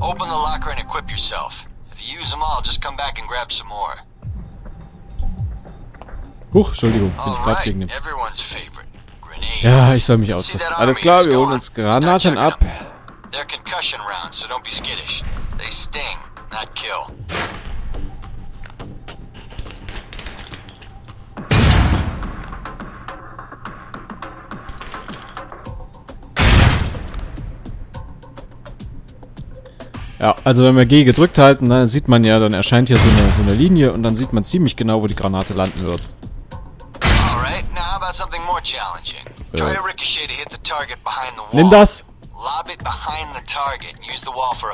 Open the locker and equip yourself. If you use them all, just come back and grab some more. Huch, Entschuldigung, bin ich gerade gegen den. Everyone's favorite. Grenade. Ja, ich soll mich ausrüsten. Alles klar, wir holen uns Granaten ab. They're concussion rounds, so don't be skittish. They sting, not kill. Ja, also wenn wir G gedrückt halten, dann sieht man ja, dann erscheint hier so eine Linie und dann sieht man ziemlich genau, wo die Granate landen wird. Nimm das!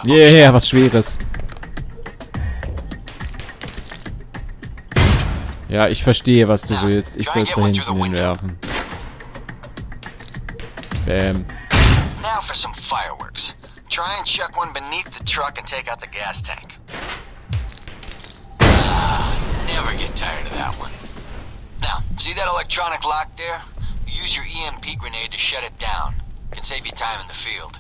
Yeah, was Schweres. Ja, ich verstehe, was du willst. Ich soll es da hinten hinwerfen. Bam. Now for some fireworks. Try and chuck one beneath the truck and take out the gas tank. Never get tired of that one. Now, see that electronic lock there? Use your EMP grenade to shut it down. Can save you time in the field.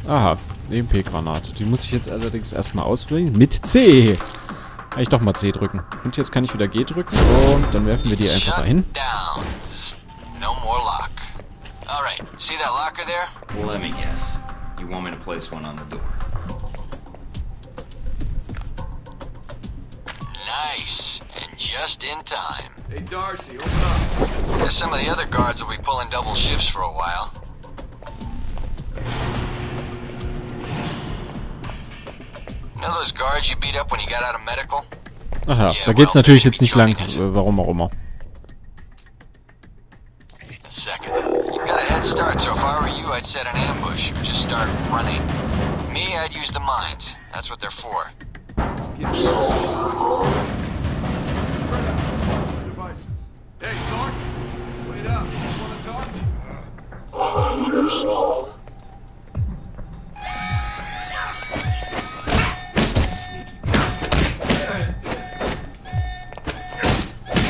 Aha, EMP-Granate. Die muss ich jetzt allerdings erstmal auswählen. Mit C. Kann ich doch mal C drücken. Und jetzt kann ich wieder G drücken. Und dann werfen wir die einfach dahin. No more lock. All right, see that locker there? Well, let me guess. You want me to place one on the door? Nice, and just in time. Hey Darcy, open up. Guess some of the other guards will be pulling double shifts for a while. You know those guards you beat up when you got out of medical? Ach ja, da geht's natürlich jetzt nicht lang. Warum auch immer. You've got a head start, so if I were you, I'd set an ambush or just start running. Me, I'd use the mines. That's what they're for. Hey, Thornton! Wait up, I want to talk to you.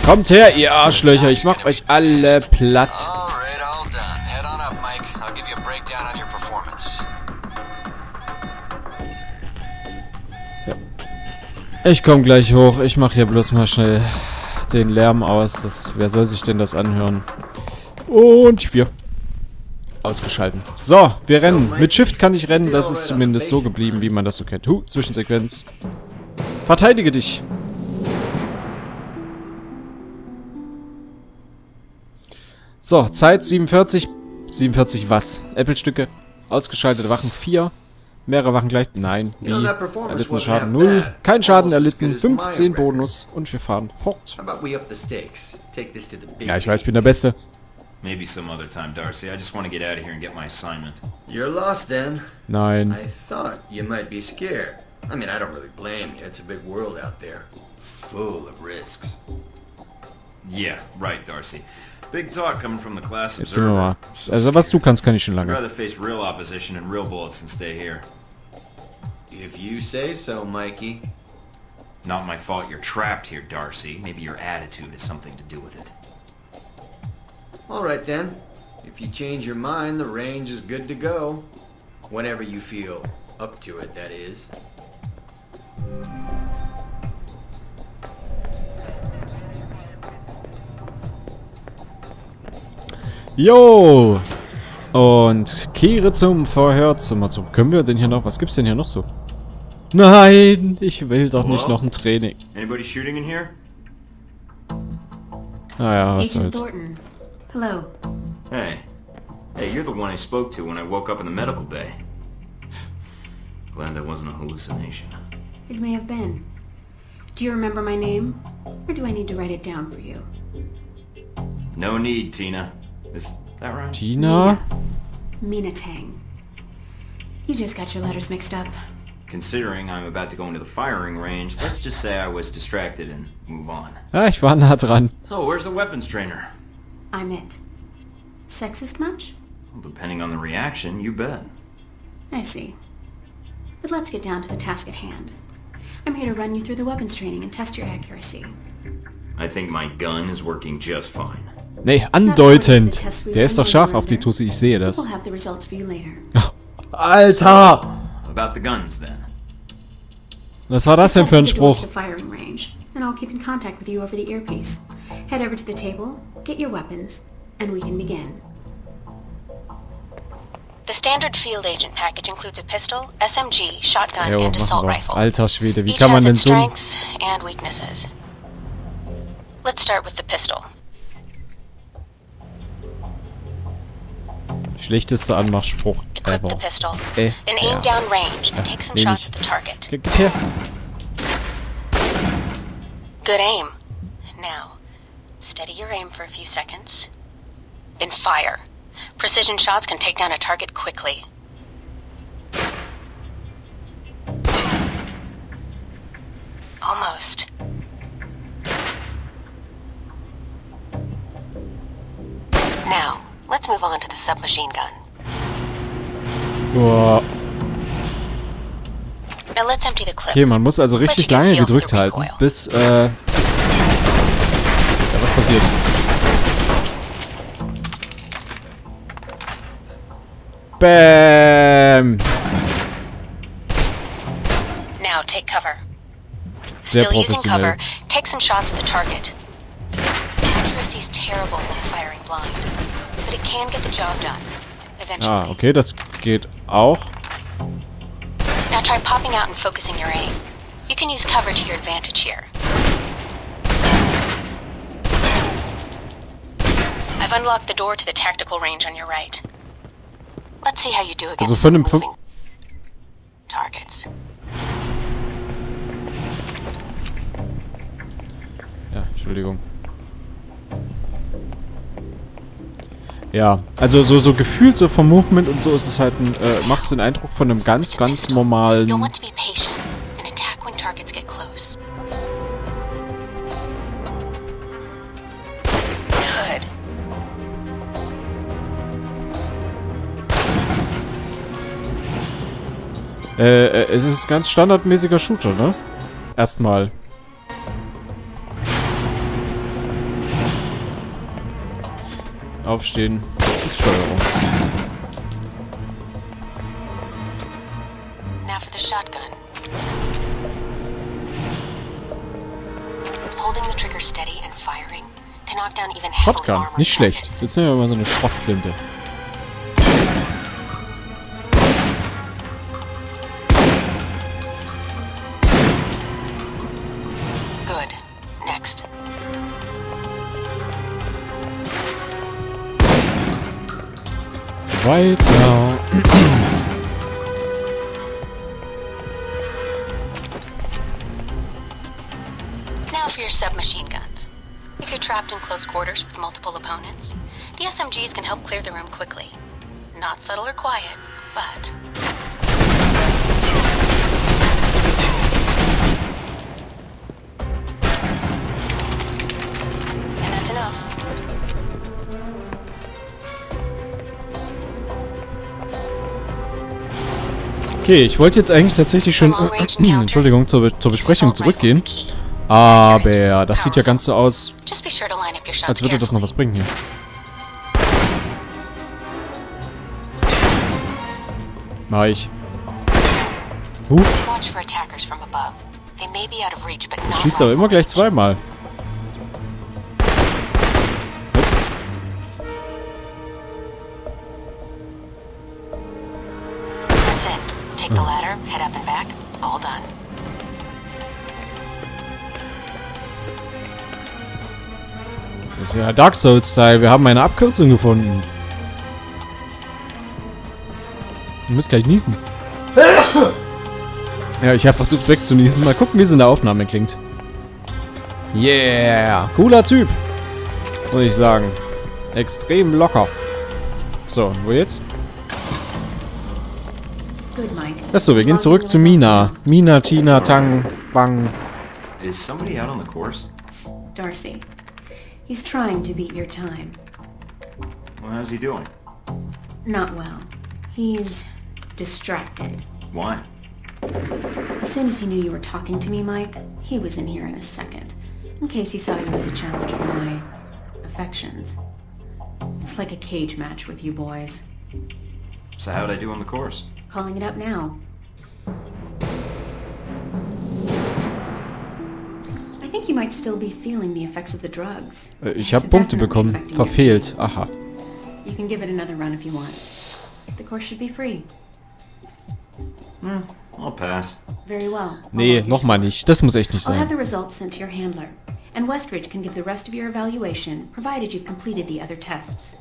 Kommt her, ihr Arschlöcher. Ich mach euch alle platt. Ja. Ich komm gleich hoch. Ich mach hier bloß mal schnell den Lärm aus. Wer soll sich denn das anhören? Und wir. Ausgeschalten. So, wir rennen. Mit Shift kann ich rennen. Das ist zumindest so geblieben, wie man das so kennt. Zwischensequenz. Verteidige dich. So, Zeit 47. 47 was? Apple-Stücke. Ausgeschaltete Wachen 4. Mehrere Wachen gleich. Nein. Wie? Erlittene Schaden 0. Kein Schaden erlitten. 15 Bonus. Und wir fahren fort. Ja, ich weiß, ich bin der Beste. Maybe some other time, Darcy. I just want to get out of here and get my assignment. You're lost then. Nein. I thought you might be scared. I mean, I don't really blame you. It's a big world out there. Full of risks. Yeah, right, Darcy. Big talk coming from the class Jetzt sind wir mal. observer. Also was du kannst, kann ich schon I'd lange. rather face real opposition and real bullets than stay here. If you say so, Mikey. Not my fault you're trapped here, Darcy. Maybe your attitude has something to do with it. All right then. If you change your mind, the range is good to go. Whenever you feel up to it, that is. Jo! Und kehre zum Verhörzimmer zurück. Können wir denn hier noch? Was gibt's denn hier noch so? Nein! Ich will doch nicht noch ein Training. Anybody shooting in here? Naja, was Agent soll's. Thorton. Hello. Hey. Hey, you're the one I spoke to when I woke up in the medical bay. Glad that wasn't a hallucination. It may have been. Do you remember my name? Or do I need to write it down for you? No need, Tina. Is that right? Tina? Mina Tang. You just got your letters mixed up. Considering I'm about to go into the firing range, let's just say I was distracted and move on. Ja, ich war nah dran. So, where's the weapons trainer? I'm it. Sexist much? Well, depending on the reaction, you bet. I see. But let's get down to the task at hand. I'm here to run you through the weapons training and test your accuracy. I think my gun is working just fine. Nee, andeutend. Der ist doch scharf auf die Tussi, ich sehe das. We'll have the results for you later. Alter! About the guns, then. Was war das denn für ein Just head to Spruch? the firing range, and I'll keep in contact with you over the earpiece. Head over to the table, get your weapons, and we can begin. The standard field agent package includes a pistol, SMG, shotgun, Jo, and assault machen wir. rifle. Alter Schwede, wie Each kann man has denn its so... strengths and weaknesses. Let's start with the pistol. Schlechtester Anmachspruch Equip the ever. pistol. Ja. And aim down range and take some nehm shots ich. at the target. Gib her. Good aim. Now, steady your aim for a few seconds. Then fire. Precision shots can take down a target quickly. Almost. Now, let's move on to the submachine gun. Boah. Now let's empty the clip. Okay, man muss also richtig lange gedrückt halten, bis, ja, was passiert? Bäm! Now take cover. Sehr Still using professionell. cover, take some shots at the target. Accuracy's terrible when firing blind, but it can get the job done. Eventually. Ah, okay, das geht auch. Now try popping out and focusing your aim. You can use cover to your advantage here. I've unlocked the door to the tactical range on your right. Let's see how you do against Also von dem moving targets. Ja, Entschuldigung. Ja, also so gefühlt so vom Movement und so ist es halt ein, macht es den Eindruck von einem ganz You'll normalen... want to be patient and attack when targets get close. Good. Es ist ein ganz standardmäßiger Shooter, ne? Erstmal. Aufstehen. Ist Steuerung. Now for the shotgun. Holding the trigger steady and firing can knock down even heavily Shotgun, armored nicht schlecht. targets. Jetzt nehmen wir mal so eine Schrottflinte. Good. Next. Weiter. Now for your submachine guns. If you're trapped in close quarters with multiple opponents, the SMGs can help clear the room quickly. Not subtle or quiet, but... And that's enough. Okay, ich wollte jetzt eigentlich tatsächlich schon, Entschuldigung, zur Besprechung zurückgehen. Aber das sieht ja ganz so aus, Just be sure to line up your shots als würde das noch was bringen hier. Mach ich. Watch for attackers from above. They may be out of reach, but not Schießt aber immer gleich zweimal. That's it. Take the ladder, head up and back. All done. Das ist ja Dark Souls-Style. Wir haben eine Abkürzung gefunden. Du musst gleich niesen. Ja, ich habe versucht wegzunießen. Mal gucken, wie es in der Aufnahme klingt. Yeah. Cooler Typ. Muss ich sagen. Extrem locker. So, und wo jetzt? Good, Mike. Achso, wir gehen zurück zu Mina. Mina, Tina, Tang, Bang. Is somebody out on the course? Darcy. He's trying to beat your time. Well, how's he doing? Not well. He's distracted. Why? As soon as he knew you were talking to me, Mike, he was in here in a second. In case he saw you as a challenge for my affections. It's like a cage match with you boys. So how'd I do on the course? Calling it up now. I think you might still be feeling the effects of the drugs. Ich habe Punkte bekommen. Verfehlt. Aha. You can give it another run if you want. The course should be free. I'll pass. Very well. Nee, nochmal nicht. Das muss echt nicht I'll have sein. the results sent to your handler. And Westridge can give the rest of your evaluation, provided you've completed the other tests.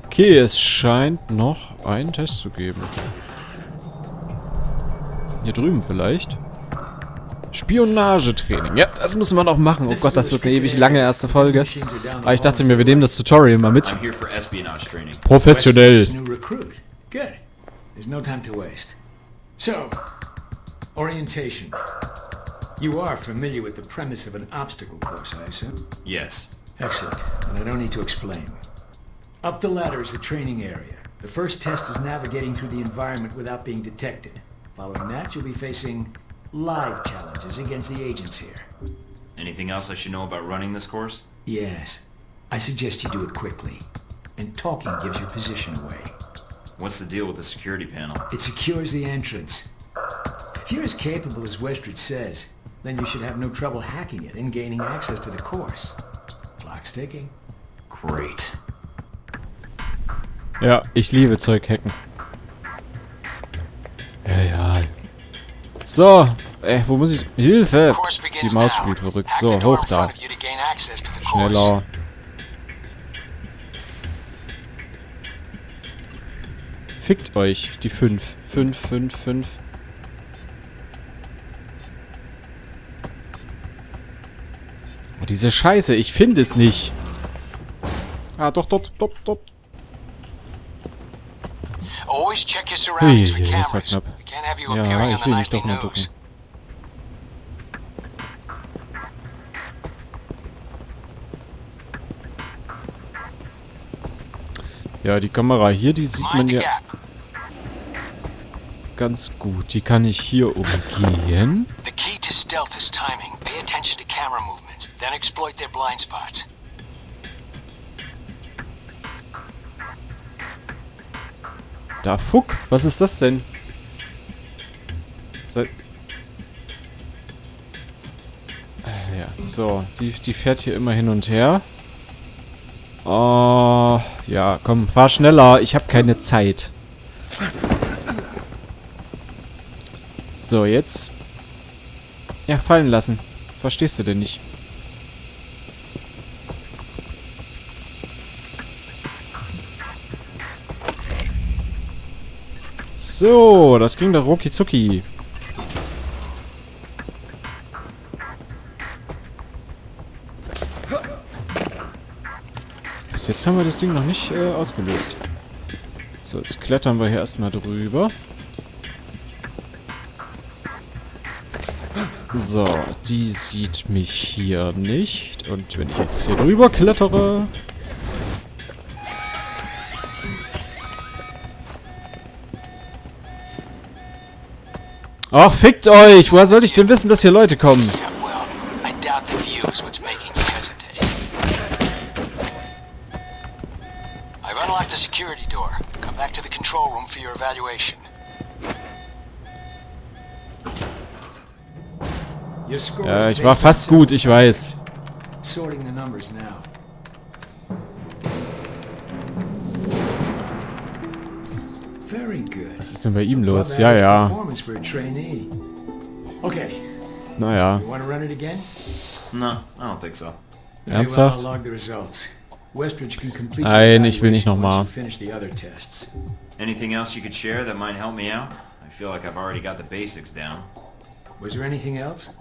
Okay, es scheint noch einen Test zu geben. Hier drüben vielleicht. Spionagetraining. Ja, das müssen wir noch machen. Oh Gott, das wird eine ewig lange erste Folge. Aber ich dachte mir, wir nehmen das Tutorial mal mit. I'm here for espionage training. Professionell. New recruit. Good. There's no time to waste. So, orientation. You are familiar with the premise of an obstacle course, I assume? Yes. Excellent. And I don't need to explain. Up the ladder is the training area. The first test is navigating through the environment without being detected. Following that, you'll be facing live challenges against the agents here. Anything else I should know about running this course? Yes. I suggest you do it quickly. And talking gives your position away. What's the deal with the security panel? It secures the entrance. If you're as capable as Westridge says, then you should have no trouble hacking it and gaining access to the course. Clock's ticking. Great. Ja, ich liebe Zeug hacken. Ja. So, wo muss ich... Hilfe! Die Maus spielt verrückt. So, hoch da. Schneller. Fickt euch, die 5. 5. Oh, diese Scheiße, ich finde es nicht. Ah, doch, dort. Always check your surroundings for Das war cameras. knapp. We can't have you Ja, appearing on ich the will nicht nightly doch mal news. gucken. Ja, die Kamera hier, die sieht man Mind the ja gap. ganz gut. Die kann ich hier umgehen. The key to stealth is timing. Pay attention to camera movements, then exploit their blind spots. Da, Fuck. Was ist das denn? Ja, so. Die fährt hier immer hin und her. Oh, ja, komm, fahr schneller. Ich habe keine Zeit. So, jetzt... Ja, fallen lassen. Verstehst du denn nicht? So, das ging doch rucki zucki. Bis jetzt haben wir das Ding noch nicht ausgelöst. So, jetzt klettern wir hier erstmal drüber. So, die sieht mich hier nicht. Und wenn ich jetzt hier drüber klettere... Ach, fickt euch! Woher sollte ich denn wissen, dass hier Leute kommen? Yeah, well, I doubt the view is what's making you hesitate. I've unlocked the security door. Come back to the control room for your evaluation. Your score Ja, is ich war based on fast gut, ich weiß. Sorting the numbers now. Very good. Was ist denn bei ihm los? Above Ja, average ja. Performance for a trainee. Okay, Naja. you want to run it again? No, I don't think so. Very well, Ernsthaft? I'll log the results. Westridge can complete Nein, ich will nicht evaluation nochmal. once you finish the other tests. Anything else you could share that might help me out? I feel like I've already got the basics down. Was there anything else?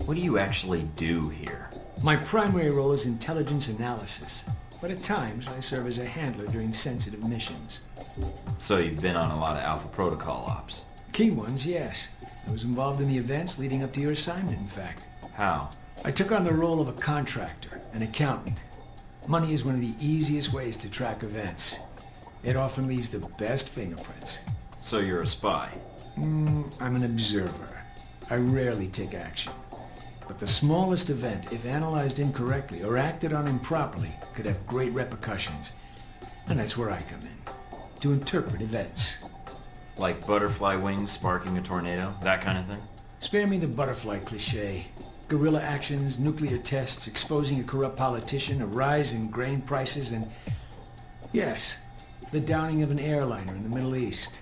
What do you actually do here? My primary role is intelligence analysis, but at times I serve as a handler during sensitive missions. So you've been on a lot of Alpha Protocol ops. Key ones, yes. I was involved in the events leading up to your assignment, in fact. How? I took on the role of a contractor, an accountant. Money is one of the easiest ways to track events. It often leaves the best fingerprints. So you're a spy. I'm an observer. I rarely take action. But the smallest event, if analyzed incorrectly or acted on improperly, could have great repercussions. And that's where I come in, to interpret events. Like butterfly wings sparking a tornado? That kind of thing? Spare me the butterfly cliché. Guerrilla actions, nuclear tests, exposing a corrupt politician, a rise in grain prices, and... yes, the downing of an airliner in the Middle East.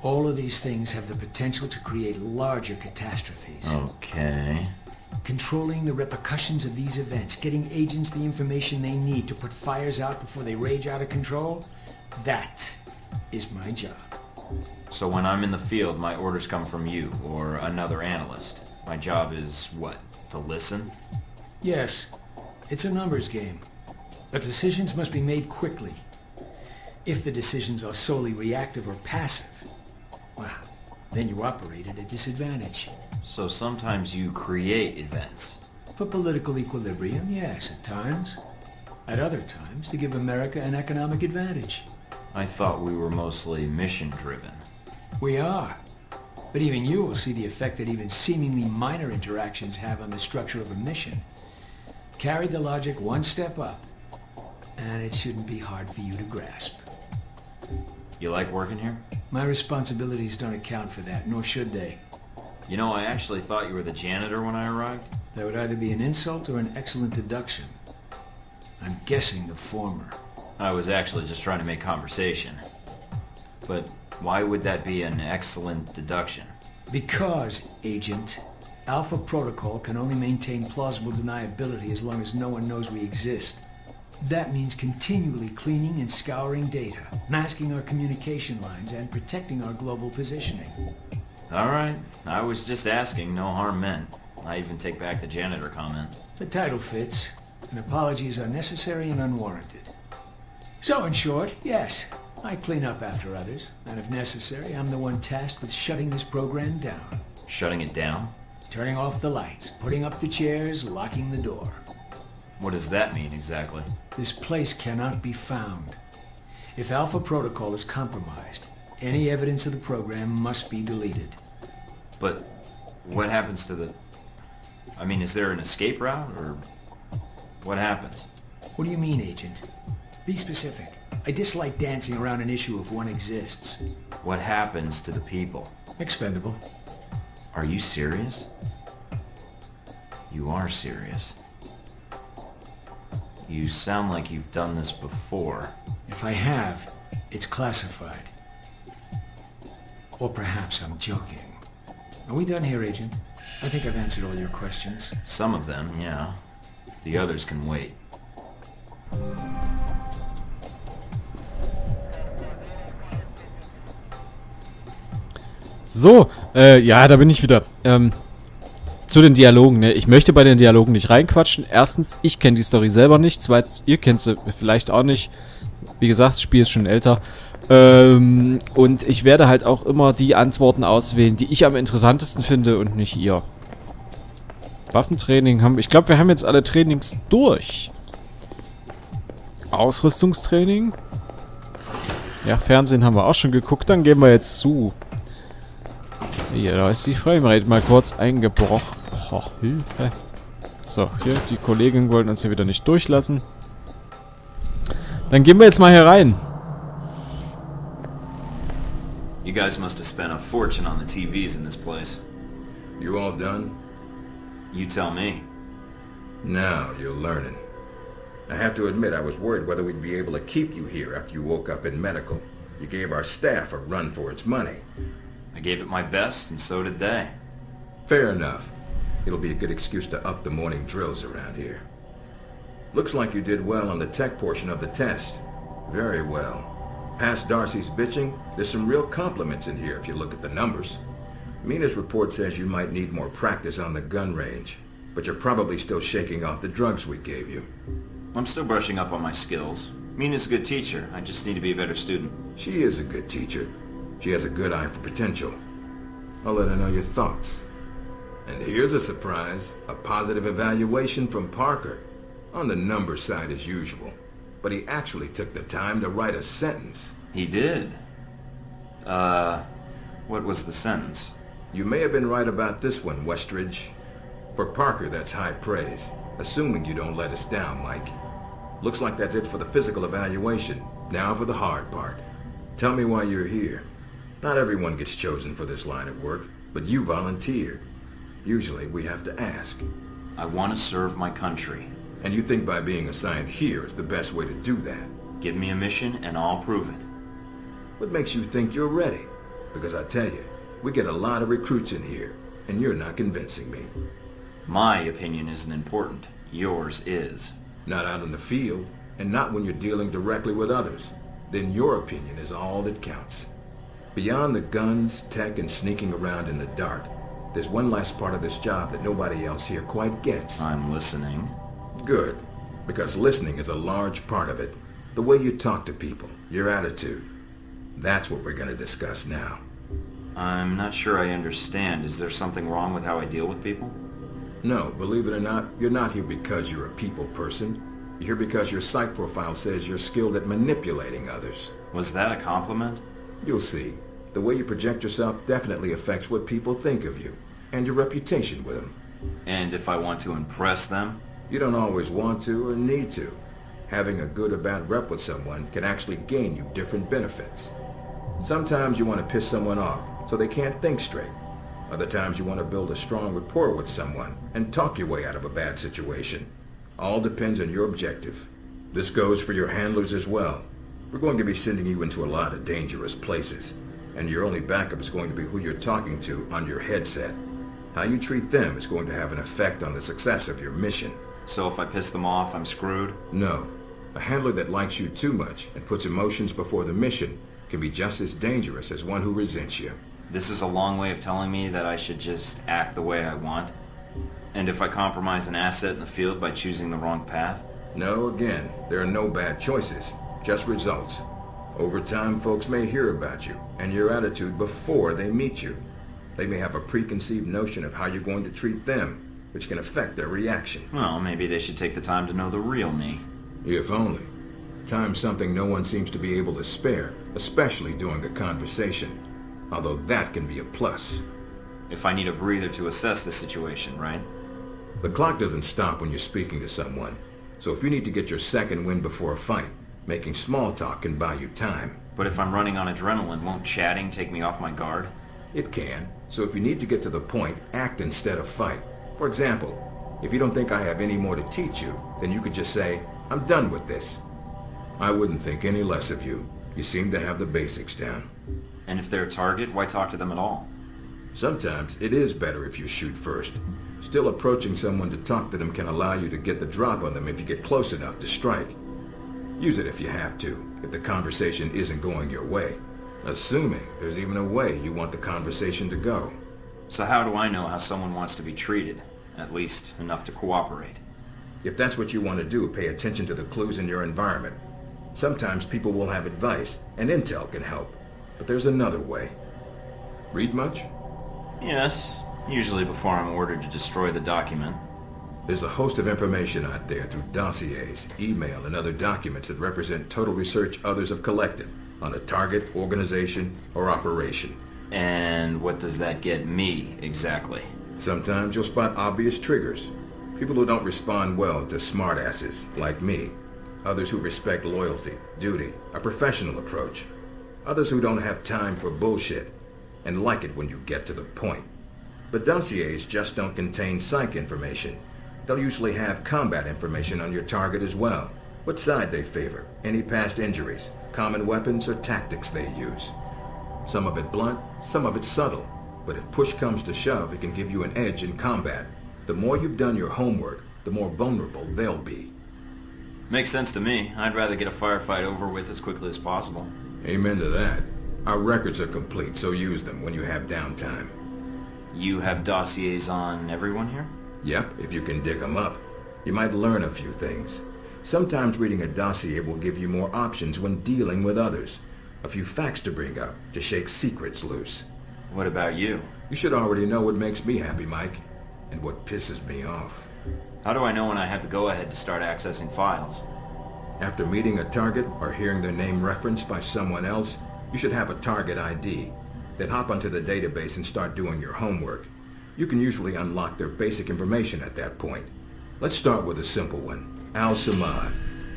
All of these things have the potential to create larger catastrophes. Okay. Controlling the repercussions of these events, getting agents the information they need to put fires out before they rage out of control, that is my job. So when I'm in the field, my orders come from you, or another analyst. My job is, what, to listen? Yes, it's a numbers game. But decisions must be made quickly. If the decisions are solely reactive or passive, well, then you operate at a disadvantage. So sometimes you create events. For political equilibrium, yes, at times. At other times, to give America an economic advantage. I thought we were mostly mission-driven. We are. But even you will see the effect that even seemingly minor interactions have on the structure of a mission. Carry the logic one step up, and it shouldn't be hard for you to grasp. You like working here? My responsibilities don't account for that, nor should they. You know, I actually thought you were the janitor when I arrived. That would either be an insult or an excellent deduction. I'm guessing the former. I was actually just trying to make conversation. But why would that be an excellent deduction? Because, Agent, Alpha Protocol can only maintain plausible deniability as long as no one knows we exist. That means continually cleaning and scouring data, masking our communication lines, and protecting our global positioning. Alright, I was just asking, no harm meant. I even take back the janitor comment. The title fits, and apologies are necessary and unwarranted. So in short, yes, I clean up after others, and if necessary, I'm the one tasked with shutting this program down. Shutting it down? Turning off the lights, putting up the chairs, locking the door. What does that mean exactly? This place cannot be found. If Alpha Protocol is compromised, any evidence of the program must be deleted. But what happens to the... I mean, is there an escape route, or what happens? What do you mean, Agent? Be specific. I dislike dancing around an issue if one exists. What happens to the people? Expendable. Are you serious? You are serious. You sound like you've done this before. If I have, it's classified. Or perhaps I'm joking. Are we done here, Agent? I think I've answered all your questions. Some of them, yeah. The others can wait. So, ja, da bin ich wieder. Zu den Dialogen, ne? Ich möchte bei den Dialogen nicht reinquatschen. Erstens, ich kenne die Story selber nicht. Zweitens, ihr kennt sie vielleicht auch nicht. Wie gesagt, das Spiel ist schon älter. Und ich werde halt auch immer die Antworten auswählen, die ich am interessantesten finde und nicht ihr. Waffentraining haben... Ich glaube, wir haben jetzt alle Trainings durch. Ausrüstungstraining. Ja, Fernsehen haben wir auch schon geguckt. Dann gehen wir jetzt zu... Hier, da ist die Framerate mal kurz eingebrochen. Oh, Hilfe. So, hier, die Kollegen wollen uns hier wieder nicht durchlassen. Dann gehen wir jetzt mal hier rein. You guys must have spent a fortune on the TVs in this place. You all done? You tell me. Now you're learning. I have to admit I was worried whether we'd be able to keep you here after you woke up in medical. You gave our staff a run for its money. I gave it my best, and so did they. Fair enough. It'll be a good excuse to up the morning drills around here. Looks like you did well on the tech portion of the test. Very well. Past Darcy's bitching, there's some real compliments in here if you look at the numbers. Mina's report says you might need more practice on the gun range, but you're probably still shaking off the drugs we gave you. I'm still brushing up on my skills. Mina's a good teacher. I just need to be a better student. She is a good teacher. She has a good eye for potential. I'll let her know your thoughts. And here's a surprise, a positive evaluation from Parker. On the number side as usual. But he actually took the time to write a sentence. He did. What was the sentence? You may have been right about this one, Westridge. For Parker, that's high praise. Assuming you don't let us down, Mike. Looks like that's it for the physical evaluation. Now for the hard part. Tell me why you're here. Not everyone gets chosen for this line of work, but you volunteered. Usually we have to ask. I want to serve my country. And you think by being assigned here is the best way to do that? Give me a mission and I'll prove it. What makes you think you're ready? Because I tell you, we get a lot of recruits in here, and you're not convincing me. My opinion isn't important. Yours is. Not out in the field, and not when you're dealing directly with others. Then your opinion is all that counts. Beyond the guns, tech, and sneaking around in the dark, there's one last part of this job that nobody else here quite gets. I'm listening. Good, because listening is a large part of it. The way you talk to people, your attitude. That's what we're going to discuss now. I'm not sure I understand. Is there something wrong with how I deal with people? No, believe it or not, you're not here because you're a people person. You're here because your psych profile says you're skilled at manipulating others. Was that a compliment? You'll see. The way you project yourself definitely affects what people think of you, and your reputation with them. And if I want to impress them? You don't always want to or need to. Having a good or bad rep with someone can actually gain you different benefits. Sometimes you want to piss someone off so they can't think straight. Other times you want to build a strong rapport with someone and talk your way out of a bad situation. All depends on your objective. This goes for your handlers as well. We're going to be sending you into a lot of dangerous places, and your only backup is going to be who you're talking to on your headset. How you treat them is going to have an effect on the success of your mission. So if I piss them off, I'm screwed? No. A handler that likes you too much and puts emotions before the mission can be just as dangerous as one who resents you. This is a long way of telling me that I should just act the way I want? And if I compromise an asset in the field by choosing the wrong path? No, again, there are no bad choices, just results. Over time, folks may hear about you and your attitude before they meet you. They may have a preconceived notion of how you're going to treat them, which can affect their reaction. Well, maybe they should take the time to know the real me. If only. Time's something no one seems to be able to spare, especially during a conversation. Although that can be a plus. If I need a breather to assess the situation, right? The clock doesn't stop when you're speaking to someone. So if you need to get your second win before a fight, making small talk can buy you time. But if I'm running on adrenaline, won't chatting take me off my guard? It can. So if you need to get to the point, act instead of fight. For example, if you don't think I have any more to teach you, then you could just say, I'm done with this. I wouldn't think any less of you. You seem to have the basics down. And if they're a target, why talk to them at all? Sometimes it is better if you shoot first. Still, approaching someone to talk to them can allow you to get the drop on them if you get close enough to strike. Use it if you have to, if the conversation isn't going your way. Assuming there's even a way you want the conversation to go. So how do I know how someone wants to be treated? At least enough to cooperate. If that's what you want to do, pay attention to the clues in your environment. Sometimes people will have advice, and intel can help. But there's another way. Read much? Yes, usually before I'm ordered to destroy the document. There's a host of information out there through dossiers, email, and other documents that represent total research others have collected on a target, organization, or operation. And what does that get me, exactly? Sometimes you'll spot obvious triggers. People who don't respond well to smartasses, like me. Others who respect loyalty, duty, a professional approach. Others who don't have time for bullshit, and like it when you get to the point. But dossiers just don't contain psych information. They'll usually have combat information on your target as well. What side they favor, any past injuries, common weapons or tactics they use. Some of it blunt, some of it subtle. But if push comes to shove, it can give you an edge in combat. The more you've done your homework, the more vulnerable they'll be. Makes sense to me. I'd rather get a firefight over with as quickly as possible. Amen to that. Our records are complete, so use them when you have downtime. You have dossiers on everyone here? Yep, if you can dig them up. You might learn a few things. Sometimes reading a dossier will give you more options when dealing with others. A few facts to bring up, to shake secrets loose. What about you? You should already know what makes me happy, Mike, and what pisses me off. How do I know when I have the go-ahead to start accessing files? After meeting a target or hearing their name referenced by someone else, you should have a target ID. then hop onto the database and start doing your homework. You can usually unlock their basic information at that point. Let's start with a simple one. Al-Samad.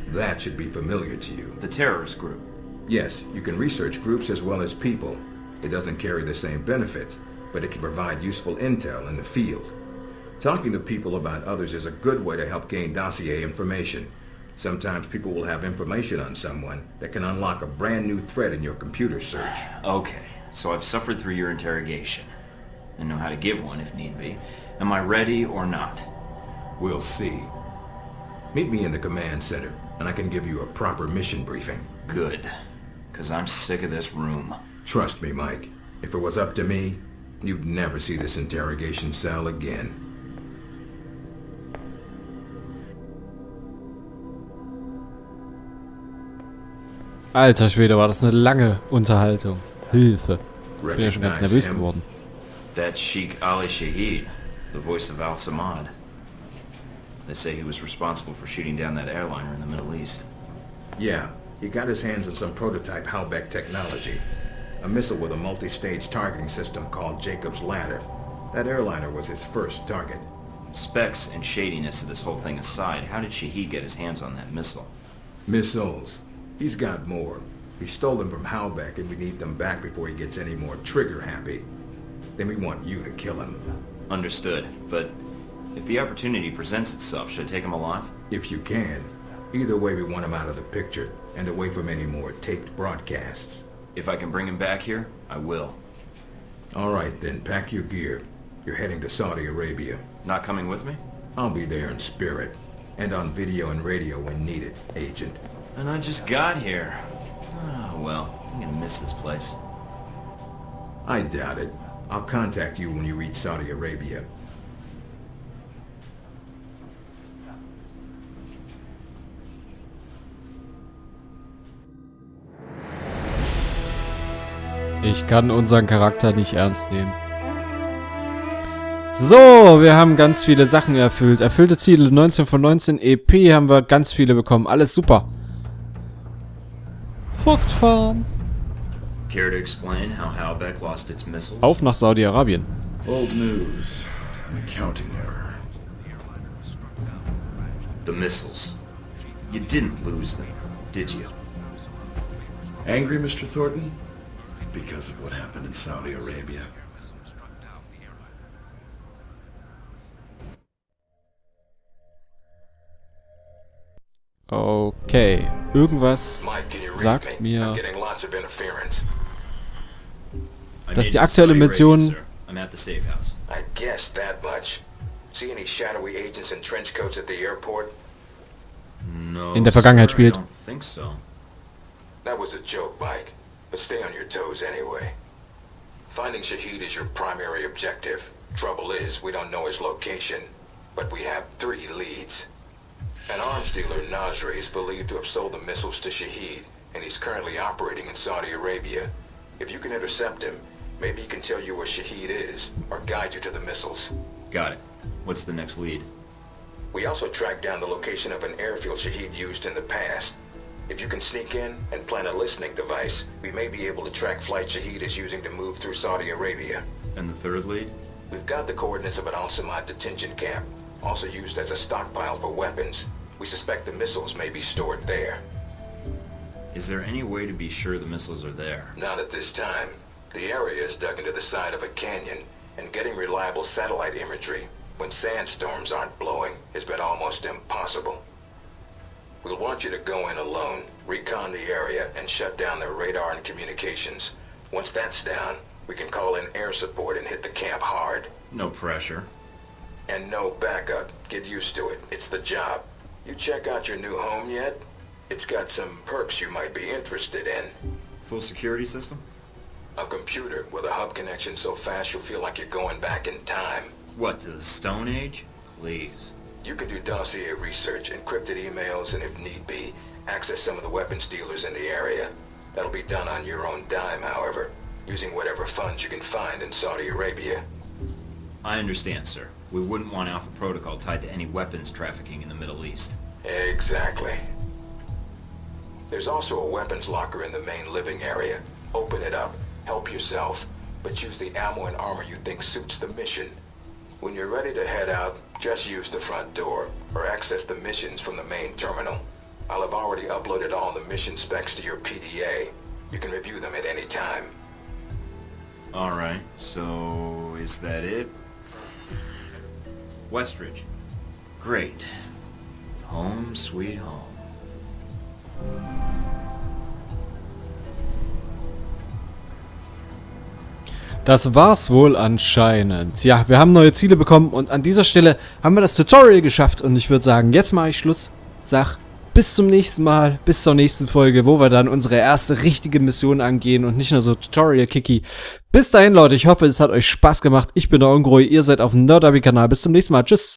That should be familiar to you. The terrorist group. Yes, you can research groups as well as people. It doesn't carry the same benefits, but it can provide useful intel in the field. Talking to people about others is a good way to help gain dossier information. Sometimes people will have information on someone that can unlock a brand new thread in your computer search. Okay, so I've suffered through your interrogation and know how to give one if need be. Am I ready or not? We'll see. Meet me in the command center, and I can give you a proper mission briefing. Good, because I'm sick of this room. Trust me, Mike. If it was up to me, you'd never see this interrogation cell again. Alter Schwede, war das eine lange Unterhaltung. Hilfe. Ich bin ja schon ganz Recognize nervös him? geworden. That's Sheikh Ali Shahid, the voice of Al-Samad. They say he was responsible for shooting down that airliner in the Middle East. Yeah, he got his hands on some prototype Halbeck technology. A missile with a multi-stage targeting system called Jacob's Ladder. That airliner was his first target. Specs and shadiness of this whole thing aside, how did Shahid get his hands on that missile? Missiles. He's got more. We stole them from Halbeck and we need them back before he gets any more trigger-happy. Then we want you to kill him. Understood, but if the opportunity presents itself, should I take him alive? If you can. Either way, we want him out of the picture and away from any more taped broadcasts. If I can bring him back here, I will. All right, then. Pack your gear. You're heading to Saudi Arabia. Not coming with me? I'll be there in spirit. And on video and radio when needed, Agent. And I just got here. Oh, well, I'm gonna miss this place. I doubt it. I'll contact you when you reach Saudi Arabia. Ich kann unseren Charakter nicht ernst nehmen. So, wir haben ganz viele Sachen erfüllt. Erfüllte Ziele 19 von 19. EP haben wir ganz viele bekommen. Alles super. Fortfahren. Care to explain how Halbeck lost its missiles? Auf nach Saudi-Arabien. Old news. An accounting error. The missiles. You didn't lose them, did you? Angry, Mr. Thornton? Because of what happened in Saudi Arabia. Okay. Irgendwas Mike, can you read sagt me? I'm mir, getting lots of interference. I dass made die it to aktuelle Saudi Arabia, Mission... sir. I'm at the safe house. I guessed that much. See any shadowy agents in trench coats at the airport? No, In der Vergangenheit sir, spielt. I don't think so. That was a joke, Mike. But stay on your toes anyway. Finding Shahid is your primary objective. Trouble is, we don't know his location. But we have 3 leads. An arms dealer, Nasri, is believed to have sold the missiles to Shahid, and he's currently operating in Saudi Arabia. If you can intercept him, maybe he can tell you where Shahid is, or guide you to the missiles. Got it. What's the next lead? We also tracked down the location of an airfield Shahid used in the past. If you can sneak in and plant a listening device, we may be able to track flight Shahid is using to move through Saudi Arabia. And the third lead? We've got the coordinates of an Al-Samad detention camp, also used as a stockpile for weapons. We suspect the missiles may be stored there. Is there any way to be sure the missiles are there? Not at this time. The area is dug into the side of a canyon, and getting reliable satellite imagery when sandstorms aren't blowing has been almost impossible. We'll want you to go in alone, recon the area, and shut down their radar and communications. Once that's down, we can call in air support and hit the camp hard. No pressure. And no backup. Get used to it. It's the job. You check out your new home yet? It's got some perks you might be interested in. Full security system? A computer with a hub connection so fast you'll feel like you're going back in time. What, to the Stone Age? Please. You can do dossier research, encrypted emails, and if need be, access some of the weapons dealers in the area. That'll be done on your own dime, however, using whatever funds you can find in Saudi Arabia. I understand, sir. We wouldn't want Alpha Protocol tied to any weapons trafficking in the Middle East. Exactly. There's also a weapons locker in the main living area. Open it up, help yourself, but choose the ammo and armor you think suits the mission. When you're ready to head out, just use the front door, or access the missions from the main terminal. I'll have already uploaded all the mission specs to your PDA. You can review them at any time. Alright, so is that it? Westridge. Great. Home sweet home. Das war's wohl anscheinend. Ja, wir haben neue Ziele bekommen und an dieser Stelle haben wir das Tutorial geschafft und ich würde sagen, jetzt mache ich Schluss. Sag bis zum nächsten Mal, bis zur nächsten Folge, wo wir dann unsere erste richtige Mission angehen und nicht nur so Tutorial-Kiki. Bis dahin, Leute, ich hoffe, es hat euch Spaß gemacht. Ich bin der Ungroi, ihr seid auf dem Nerd-Abi-Kanal. Bis zum nächsten Mal. Tschüss.